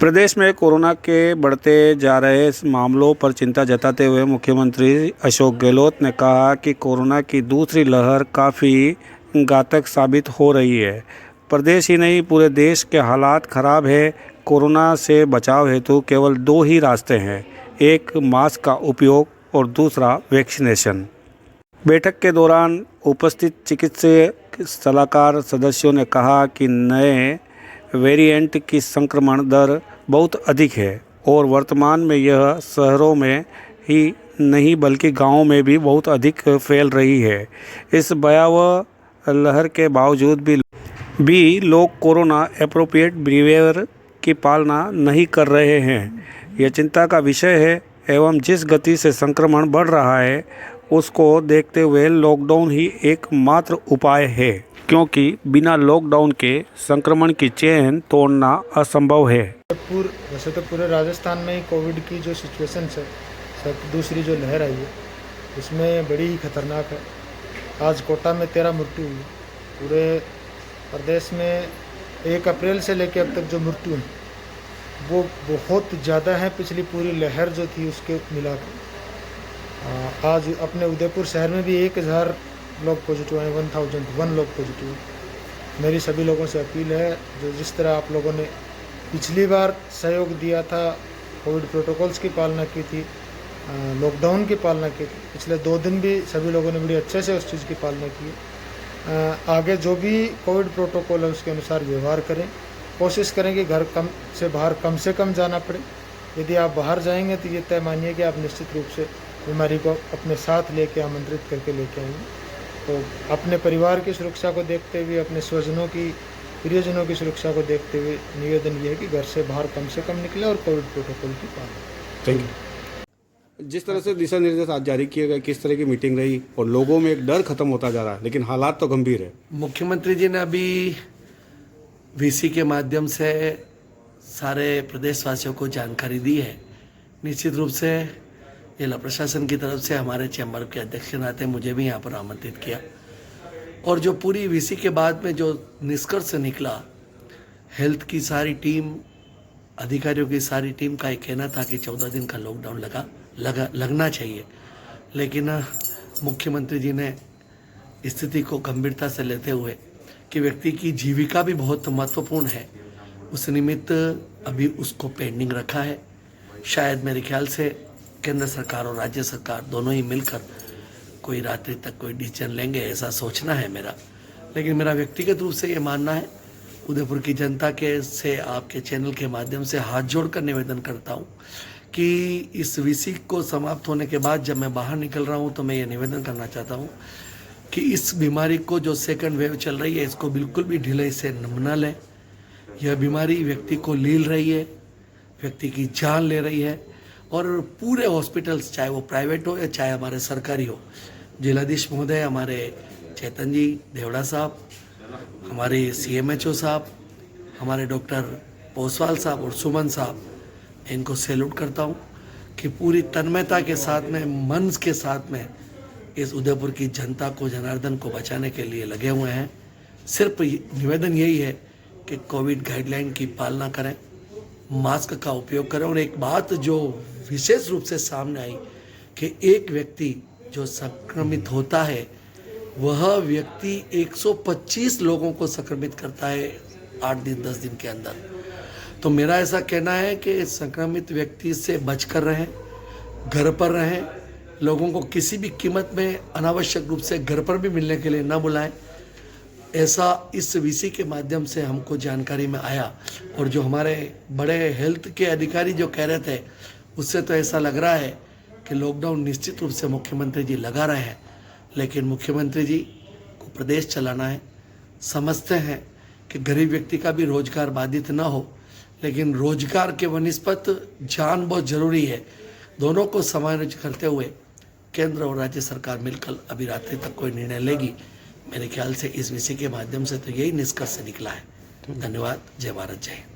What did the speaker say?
प्रदेश में कोरोना के बढ़ते जा रहे मामलों पर चिंता जताते हुए मुख्यमंत्री अशोक गहलोत ने कहा कि कोरोना की दूसरी लहर काफ़ी घातक साबित हो रही है। प्रदेश ही नहीं पूरे देश के हालात खराब है। कोरोना से बचाव हेतु केवल दो ही रास्ते हैं, एक मास्क का उपयोग और दूसरा वैक्सीनेशन। बैठक के दौरान उपस्थित चिकित्सकीय सलाहकार सदस्यों ने कहा कि नए वेरिएंट की संक्रमण दर बहुत अधिक है और वर्तमान में यह शहरों में ही नहीं बल्कि गांवों में भी बहुत अधिक फैल रही है। इस भयावह लहर के बावजूद भी लोग कोरोना एप्रोप्रिएट बिहेवियर की पालना नहीं कर रहे हैं। यह चिंता का विषय है एवं जिस गति से संक्रमण बढ़ रहा है उसको देखते हुए लॉकडाउन ही एकमात्र उपाय है, क्योंकि बिना लॉकडाउन के संक्रमण की चेन तोड़ना असंभव है। वैसे तो पूरे राजस्थान में ही कोविड की जो सिचुएशन है, सब दूसरी जो लहर आई है उसमें बड़ी ही खतरनाक है। आज कोटा में 13 मृत्यु हुई। पूरे प्रदेश में 1 अप्रैल से लेकर अब तक जो मृत्यु है वो बहुत ज़्यादा है पिछली पूरी लहर जो थी उसके मिलाकर। आज अपने उदयपुर शहर में भी 1000 लोग पॉजिटिव हैं, 1001 लोग पॉजिटिव हैं। मेरी सभी लोगों से अपील है, जो जिस तरह आप लोगों ने पिछली बार सहयोग दिया था, कोविड प्रोटोकॉल्स की पालना की थी, लॉकडाउन की पालना की थी, पिछले 2 दिन भी सभी लोगों ने बड़ी अच्छे से उस चीज़ की पालना की है। आगे जो भी कोविड प्रोटोकॉल है उसके अनुसार व्यवहार करें। कोशिश करें कि घर से बाहर कम से कम जाना पड़े। यदि आप बाहर जाएंगे तो ये तय मानिए कि आप निश्चित रूप से बीमारी को अपने साथ लेके आमंत्रित करके लेके आएंगे। तो अपने परिवार की सुरक्षा को देखते हुए, अपने स्वजनों की, प्रियजनों की सुरक्षा को देखते हुए निवेदन ये है कि घर से बाहर कम से कम निकले और कोविड प्रोटोकॉल की पालना। Thank you. जिस तरह से दिशा निर्देश आज जारी किए गए, किस तरह की मीटिंग रही और लोगों में एक डर खत्म होता जा रहा है, लेकिन हालात तो गंभीर है। मुख्यमंत्री जी ने अभी वीसी के माध्यम से सारे प्रदेशवासियों को जानकारी दी है। निश्चित रूप से जिला प्रशासन की तरफ से हमारे चैम्बर के अध्यक्ष के नाते मुझे भी यहाँ पर आमंत्रित किया और जो पूरी वीसी के बाद में जो निष्कर्ष निकला, हेल्थ की सारी टीम, अधिकारियों की सारी टीम का एक कहना था कि 14 दिन का लॉकडाउन लगना चाहिए, लेकिन मुख्यमंत्री जी ने स्थिति को गंभीरता से लेते हुए कि व्यक्ति की जीविका भी बहुत महत्वपूर्ण है, उस निमित्त अभी उसको पेंडिंग रखा है। शायद मेरे ख्याल से केंद्र सरकार और राज्य सरकार दोनों ही मिलकर कोई रात्रि तक कोई डिसीजन लेंगे, ऐसा सोचना है मेरा। लेकिन मेरा व्यक्तिगत रूप से ये मानना है, उदयपुर की जनता के से आपके चैनल के माध्यम से हाथ जोड़कर निवेदन करता हूँ कि इस वीसी को समाप्त होने के बाद जब मैं बाहर निकल रहा हूँ तो मैं ये निवेदन करना चाहता हूँ कि इस बीमारी को जो सेकंड वेव चल रही है इसको बिल्कुल भी ढिलाई से न लें। यह बीमारी व्यक्ति को लील रही है, व्यक्ति की जान ले रही है और पूरे हॉस्पिटल्स, चाहे वो प्राइवेट हो या चाहे हमारे सरकारी हो, जिलाधीश महोदय, हमारे चेतन जी देवड़ा साहब, हमारे CMHO साहब, हमारे डॉक्टर पोसवाल साहब और सुमन साहब, इनको सैल्यूट करता हूँ कि पूरी तन्मयता के साथ में, मन के साथ में इस उदयपुर की जनता को, जनार्दन को बचाने के लिए लगे हुए हैं। सिर्फ निवेदन यही है कि कोविड गाइडलाइन की पालना करें, मास्क का उपयोग करें। और एक बात जो विशेष रूप से सामने आई कि एक व्यक्ति जो संक्रमित होता है वह व्यक्ति 125 लोगों को संक्रमित करता है 8 दिन 10 दिन के अंदर। तो मेरा ऐसा कहना है कि संक्रमित व्यक्ति से बचकर रहें, घर पर रहें, लोगों को किसी भी कीमत में अनावश्यक रूप से घर पर भी मिलने के लिए ना बुलाएं। ऐसा इस वीसी के माध्यम से हमको जानकारी में आया और जो हमारे बड़े हेल्थ के अधिकारी जो कह रहे थे उससे तो ऐसा लग रहा है कि लॉकडाउन निश्चित रूप से मुख्यमंत्री जी लगा रहे हैं। लेकिन मुख्यमंत्री जी को प्रदेश चलाना है, समझते हैं कि गरीब व्यक्ति का भी रोजगार बाधित ना हो, लेकिन रोजगार के वनिस्पत जान बहुत जरूरी है। दोनों को समायोजित करते हुए केंद्र और राज्य सरकार मिलकर अभी रात्रि तक कोई निर्णय लेगी। मेरे ख्याल से इस विषय के माध्यम से तो यही निष्कर्ष निकला है। धन्यवाद। जय भारत, जय हिंद।